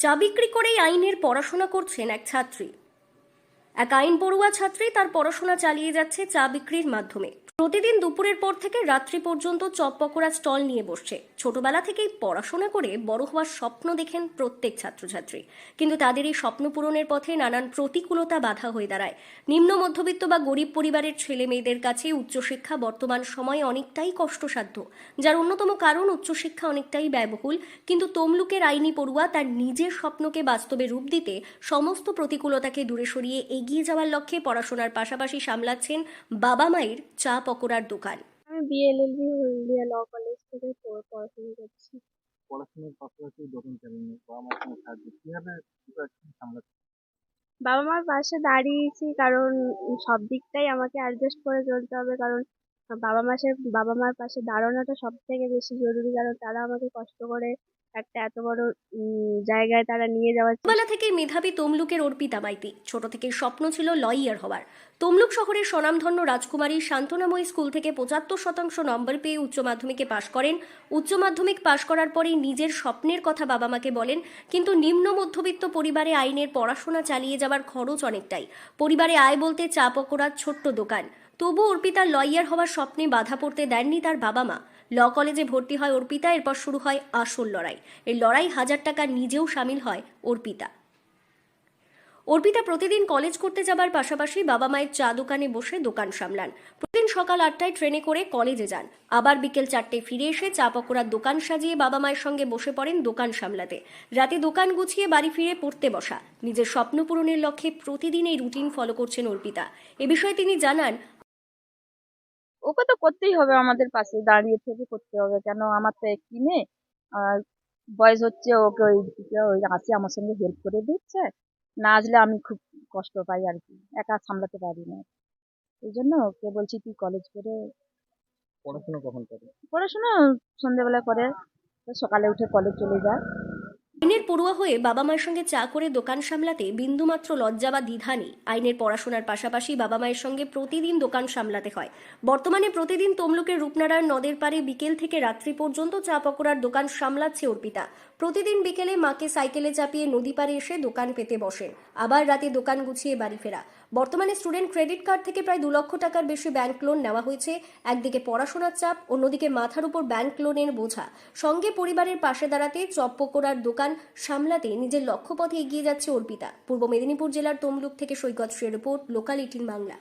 চা বিক্রি করেই আইনের পড়াশোনা করছেন এক ছাত্রী। এক আইন পড়ুয়া ছাত্রী তার পড়াশোনা চালিয়ে যাচ্ছে চা বিক্রির মাধ্যমে। প্রতিদিন দুপুরের পর থেকে রাত্রি পর্যন্ত চপ পকোড়া স্টল নিয়ে বসছে। ছোটবেলা থেকেই পড়াশোনা করে বড় হওয়ার স্বপ্ন দেখেন প্রত্যেক ছাত্রছাত্রী, কিন্তু তাদের এই স্বপ্ন পূরণের পথে নানান প্রতিকূলতা বাধা হয়ে দাঁড়ায়। নিম্ন মধ্যবিত্ত বা গরিব পরিবারের ছেলে মেয়েদের কাছে উচ্চশিক্ষা বর্তমান সময়ে অনেকটাই কষ্টসাধ্য, যার অন্যতম কারণ উচ্চশিক্ষা অনেকটাই ব্যয়বহুল। কিন্তু তমলুকের আইনি পড়ুয়া তার নিজের স্বপ্নকে বাস্তবে রূপ দিতে সমস্ত প্রতিকূলতাকে দূরে সরিয়ে এগিয়ে যাওয়ার লক্ষ্যে পড়াশোনার পাশাপাশি সামলাচ্ছেন বাবা মায়ের চা পকোড়ার দোকান। আমি বিএলএলবি হলদিয়া ল কলেজ থেকে পড়াশোনা করছি। পড়াশোনার পাশাপাশি দোকান চালানো বাবা মার কোনো সাহায্য কিভাবে সামলাতে? বাবা মার পাশে দাঁড়িয়েছি কারণ সব দিকটাই আমাকে অ্যাডজাস্ট করে চলতে হবে, কারণ বাবা মার পাশে দাঁড়ানোটা সব থেকে বেশি জরুরি, কারণ তারা আমাকে কষ্ট করে একটা এত বড় জায়গায় তারা নিয়ে যাওয়ার ছোটবেলা থেকে মেধাবী তমলুকের অর্পিতা মাইতি ছোট থেকে স্বপ্ন ছিল লয়ার হওয়ার। তমলুক শহরের স্বনামধন্য রাজকুমারী শান্তনাময়ী স্কুল থেকে 75% নম্বর পেয়ে উচ্চ মাধ্যমিকে পাশ করেন। উচ্চ মাধ্যমিক পাশ করার পরেই নিজের স্বপ্নের কথা বাবা মাকে বলেন, কিন্তু নিম্ন মধ্যবিত্ত পরিবারে আইনের পড়াশোনা চালিয়ে যাওয়ার খরচ অনেকটাই। পরিবারে আয় বলতে চা পকোড়ার ছোট্ট দোকান। তবু অর্পিতার লয়ার হওয়ার স্বপ্নে বাধা পড়তে দেননি তার বাবা মা। ল কলেজে ভর্তি হয় অর্পিতা, এরপর শুরু হয় আসল লড়াই। এই লড়াই 1000 টাকা নিজেও সামিল হয় অর্পিতা। প্রতিদিন কলেজ করতে যাবার পাশাপাশি বাবা মায়ের চা দোকানে বসে দোকান সামলান। প্রতিদিন সকাল 8টায় ট্রেনে করে কলেজে যান, আবার বিকেল 4টায় ফিরে এসে চা পকোড়ার দোকান সাজিয়ে বাবা মায়ের সঙ্গে বসে পড়েন দোকান সামলাতে। রাতে দোকান গুছিয়ে বাড়ি ফিরে পড়তে বসা। নিজের স্বপ্ন পূরণের লক্ষ্যে প্রতিদিন এই রুটিন ফলো করছেন অর্পিতা। এ বিষয়ে তিনি জানান, ওকে তো করতেই হবে, আমাদের পাশে দাঁড়িয়ে থেকে করতে হবে, কেন আমার তো একটি মেয়ে আর বয়স হচ্ছে, ওকে ওই আসে আমার সঙ্গে হেল্প করে দিচ্ছে, না আসলে আমি খুব কষ্ট পাই আর কি, একা সামলাতে পারি না। এই জন্য ওকে বলছি তুই কলেজ করে পড়াশোনা কখন করে? পড়াশোনা সন্ধ্যেবেলা করে, তো সকালে উঠে কলেজ চলে যায়। আইনের পড়ুয়া হয়ে বাবা মায়ের সঙ্গে চা করে দোকান সামলাতে বিন্দুমাত্র লজ্জা বা দ্বিধা নেই। আইনের পড়াশোনার পাশাপাশি বাবা মায়ের সঙ্গে প্রতিদিন দোকান সামলাতে হয়। বর্তমানে প্রতিদিন তমলুকের রূপনারায়ণ নদের পাড়ে বিকেল থেকে রাত্রি পর্যন্ত চা পকোড়ার দোকান সামলাচ্ছে অর্পিতা। প্রতিদিন বিকেলে মাকে সাইকেলে চাপিয়ে নদী পাড়ে এসে দোকান পেতে বসেন, আবার রাতে দোকান গুছিয়ে বাড়ি ফেরা। বর্তমানে স্টুডেন্ট ক্রেডিট কার্ড থেকে প্রায় 2 লক্ষ টাকার বেশি ব্যাংক লোন নেওয়া হয়েছে। একদিকে পড়াশোনার চাপ, অন্যদিকে মাথার উপর ব্যাংক লোনের বোঝা। সঙ্গে পরিবারের পাশে দাঁড়াতে চপ পকোড়ার দোকান সামলাতে নিজের লক্ষ্যপথে এগিয়ে যাচ্ছে অর্পিতা। পূর্ব মেদিনীপুর জেলার তমলুক থেকে সৈকত শ্রীর রিপোর্ট, লোকাল 18 বাংলা।